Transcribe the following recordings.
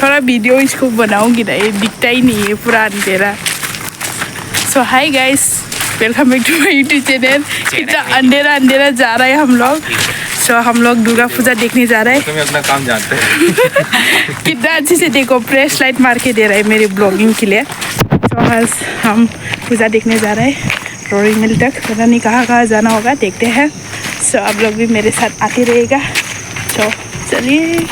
थोड़ा वीडियो इसको बनाऊंगी ना, ये दिखता ही नहीं है, पूरा अंधेरा। So hi guys, welcome back to my YouTube channel. कितना अंधेरा अंधेरा जा रहा है हम लोग। सो हम लोग दुर्गा पूजा देखने जा रहे हैं। तुम्हें अपना काम जानते हैं। कितना अच्छे से देखो, प्रेस लाइट मार के दे रहा है मेरे ब्लॉगिंग के लिए। सो आज हम पूजा देखने जा रहे हैं रोरी मिल तक। पता नहीं कहाँ कहाँ जाना होगा, देखते हैं। सो आप लोग भी मेरे साथ आते रहेगा। तो चलिए।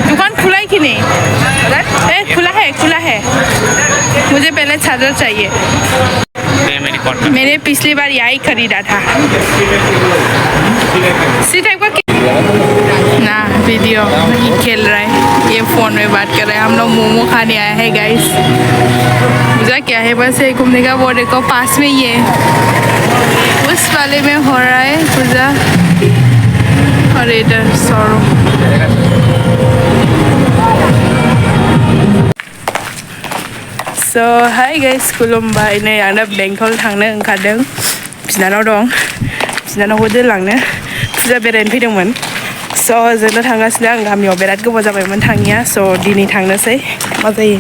दुकान खुला है कि नहीं? खुला है। मुझे पहले चादर चाहिए। मैंने पिछली बार यही खरीदा था। इसी टाइप का ना वीडियो नहीं खेल रहा है, ये फोन में बात कर रहा है। हम लोग मोमो खाने आए हैं गाइस। पूजा क्या है, बस है घूमने का। वो देखो पास में ही है, उस वाले में हो रहा है पूजा। और इधर सौरो So hi guys, खुलुमबाय। नै आंना बेंटल थांनो ओंखारदों। बिनानाव दं, बिनानावखौ दोनलांनो फुजा बेरायनो फैदोंमोन। स' जोंनो थांगासिनो। आं गामियाव बिराद गोबाव जाबायमोन थाङिया। स' दिनै थांनोसै, मा जायो।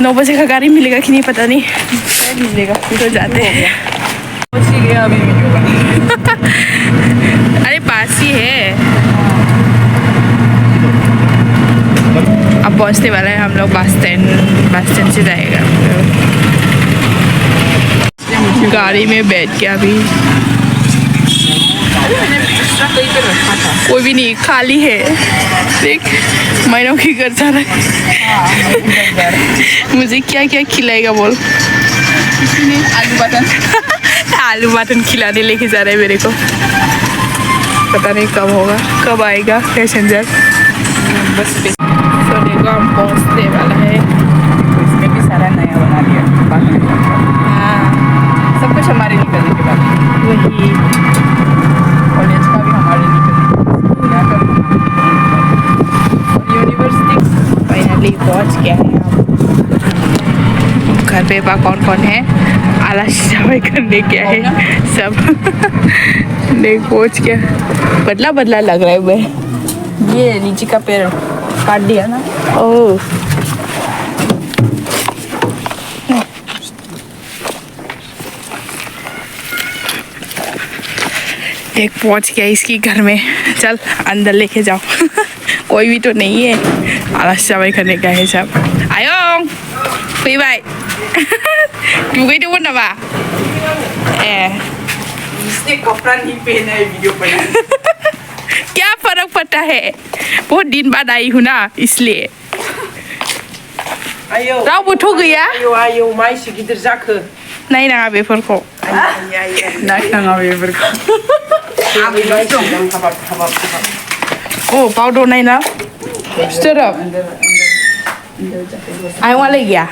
9 बजे का गाड़ी मिलेगा कि नहीं पता नहीं, मिलेगा तो जाते हैं। अरे पास ही है, अब पहुँचने वाला है हम लोग। बस स्टैंड से जाएगा। गाड़ी में बैठ के अभी कोई भी नहीं, खाली है। देख मैनों की घर जा रहा है। मुझे क्या क्या खिलाएगा बोल। आलू बटन खिलाने लेके जा रहे हैं मेरे को। पता नहीं कब होगा, कब आएगा पैसेंजर। बस तो देखो हम पहुँचने वाला है। इसमें भी सारा नया बना दिया। हाँ, सब कुछ हमारे निकलने के बाद। वही कॉलेज का भी हमारे निकलने और यूनिवर्सिटी फाइनली पहुँच गया है। हम घर पे कौन कौन है, आलस सफाई करने क्या है सब। देख पहुँच गया। बदला बदला लग रहा है मैं। ये लीची का पेड़ काट दिया ना। ओह एक पहुंच गया इसकी घर में। चल अंदर लेके जाओ। कोई भी तो नहीं है, आलस सफाई करने का है सब। आयो कोई भाई तू गई तो ना बा इसने कपड़ा नहीं पहना है वीडियो पर। क्या फर्क पड़ता है, बहुत दिन बाद आई हूँ ना इसलिए। आयो राव बुथु गैया। आयो माइ से गिदिर जाखो। नायनाङा बेफोरखौ, नायनाङा बेफोरखौ। ओ पाउडर नायना स्टोरअप आय वाला गया।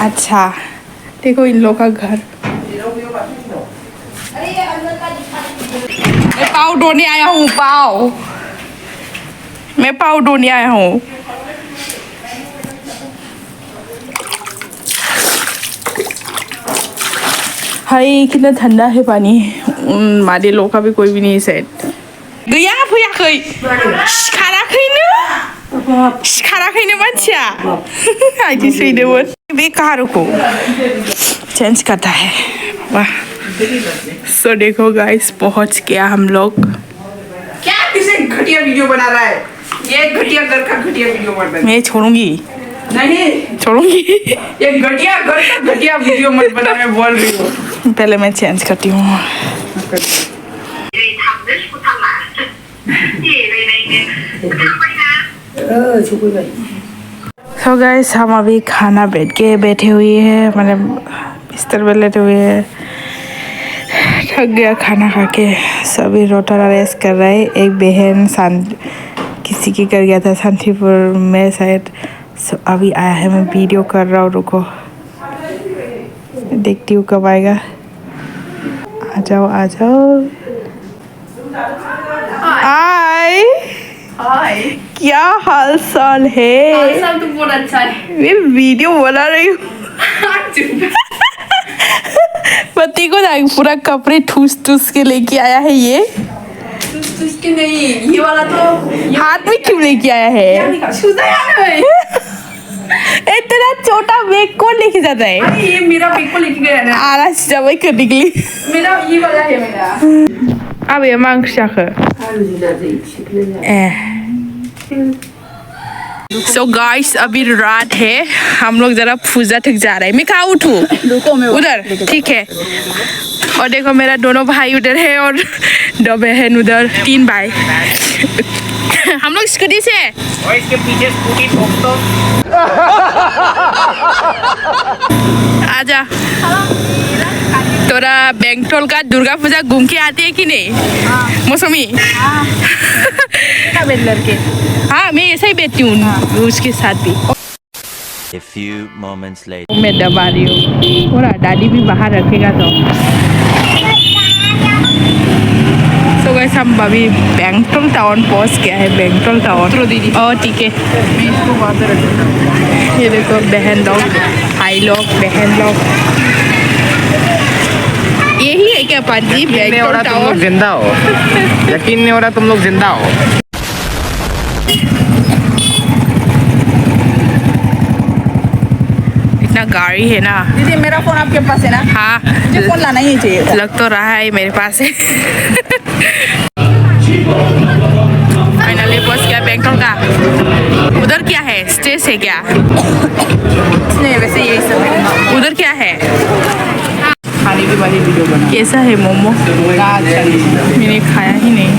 अच्छा देखो इन लोग का घर। मैं पाव ढोने आया हूँ, मैं पाव ढोने आया हूँ। हाय कितना ठंडा है पानी। मादे लोग का भी कोई भी नहीं है शायद। गैया फैयाखै, सिखाराखैनो मानसिया। आइदि सैदोंमोन। बे कारखौ चेंज करता है। वाह। सो देखो गाइस पहुंच गया हम लोग। क्या किसे घटिया वीडियो बना रहा है? ये घटिया घर का घटिया वीडियो मत बना। मैं छोड़ूंगी, नहीं छोड़ूंगी। ये घटिया घर का घटिया वीडियो मत बना, मैं बोल रही हूँ। पहले मैं चेंज करती हूँ। सो गाइस हम अभी खाना बैठे हुए हैं, मतलब बिस्तर पे लेटे हुए हैं। थक गया खाना खा के। सभी रोटा रेस्ट कर रहे हैं। एक बहन किसी की कर गया था शांतिपुर में शायद। अभी आया है, मैं वीडियो कर रहा हूँ। रुको देखती हूँ कब आएगा। आ जाओ आ जाओ। हाय हाय क्या हाल चाल है? सब तो बहुत अच्छा है। मैं वीडियो बना रही हूँ। पति को ना पूरा कपड़े ठूस के लेके आया है ये। इसके नहीं, ये वाला तो हाथ में क्यों लेके आया है? इतना छोटा बैग कौन लेके जाता है? अरे ये मेरा बैग को लेके गया ना। आलस जमा करने के लिए। मेरा ये वाला है मेरा। अब ये मांग शाखा। So guys, अभी रात है, हम लोग जरा पूजा तक जा रहे हैं। मैं कहाँ उठूँ? उधर ठीक है। और देखो मेरा दोनों भाई उधर है और दो बहन उधर, 3 भाई। हम लोग स्कूटी से हैं। और इसके पीछे स्कूटी ठोक दो। आजा। तोरा बेंगटोल का दुर्गा पूजा घूम के आती है कि नहीं? मौसमी? हाँ मैं ऐसा ही बैठती हूँ उसके साथ भी। A few moments later. मैं दबा रही हूँ और दादी भी बाहर रखेगा तो। तो गाइस हम अभी बेंगटोल टाउन पहुँच गया है। बेंगटोल टाउन और ठीक है। मैं इसको वहाँ पे रखूँगा। ये देखो बहन लोग, भाई लोग, बहन लोग। यही है क्या पाजी? बेंगटोल तुम लोग टाउन। जिंदा हो। यकीन नहीं हो रहा तुम लोग जिंदा हो। इतना गाड़ी है ना। दीदी मेरा फोन आपके पास है ना? हाँ मुझे फोन लाना ही चाहिए था। लग तो रहा है मेरे पास है। फाइनली पहुंच गया बेंगटोल का। उधर क्या है? स्टेज है क्या? नहीं वैसे यही सब है। उधर क्या है? खाने की वाली वीडियो बना। कैसा है मोमो? मैंने खाया ही नहीं।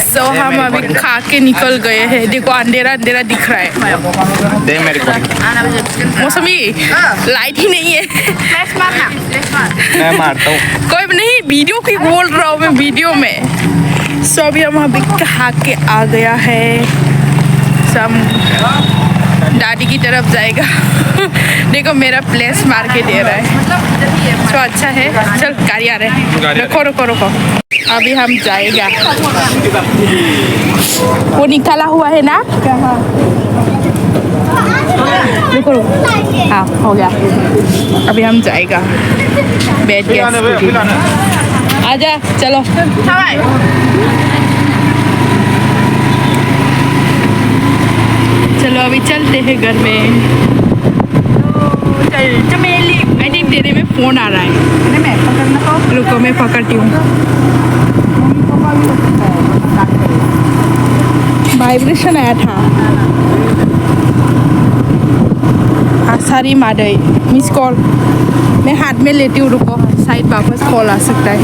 सो हम अभी खा के निकल गए हैं। देखो अंधेरा अंधेरा दिख रहा है। दे मेरे को। मौसमी लाइट ही नहीं है। मैं मारता हूँ। कोई नहीं, वीडियो की बोल रहा हूँ मैं, वीडियो में। सो अभी हम अभी खा के आ गया है। सब दादी की तरफ जाएगा। देखो मेरा प्लेस मार के दे रहा है। तो अच्छा है। चल गाड़ी आ रहे हैं। रुको रुको रुको, अभी हम जाएगा। वो निकाला हुआ है ना? रुको रुको, हाँ हो गया। अभी हम जाएगा। बैठ गया। आजा चलो। चलो अभी चलते हैं घर में। चमेली आई थिंक तेरे में फोन आ रहा है। मैं पकड़ना तो रुको मैं पकड़ती हूँ। वाइब्रेशन आया था। सारी मादई मिस कॉल। मैं हाथ में लेती हूँ, रुको साइड वापस कॉल आ सकता है।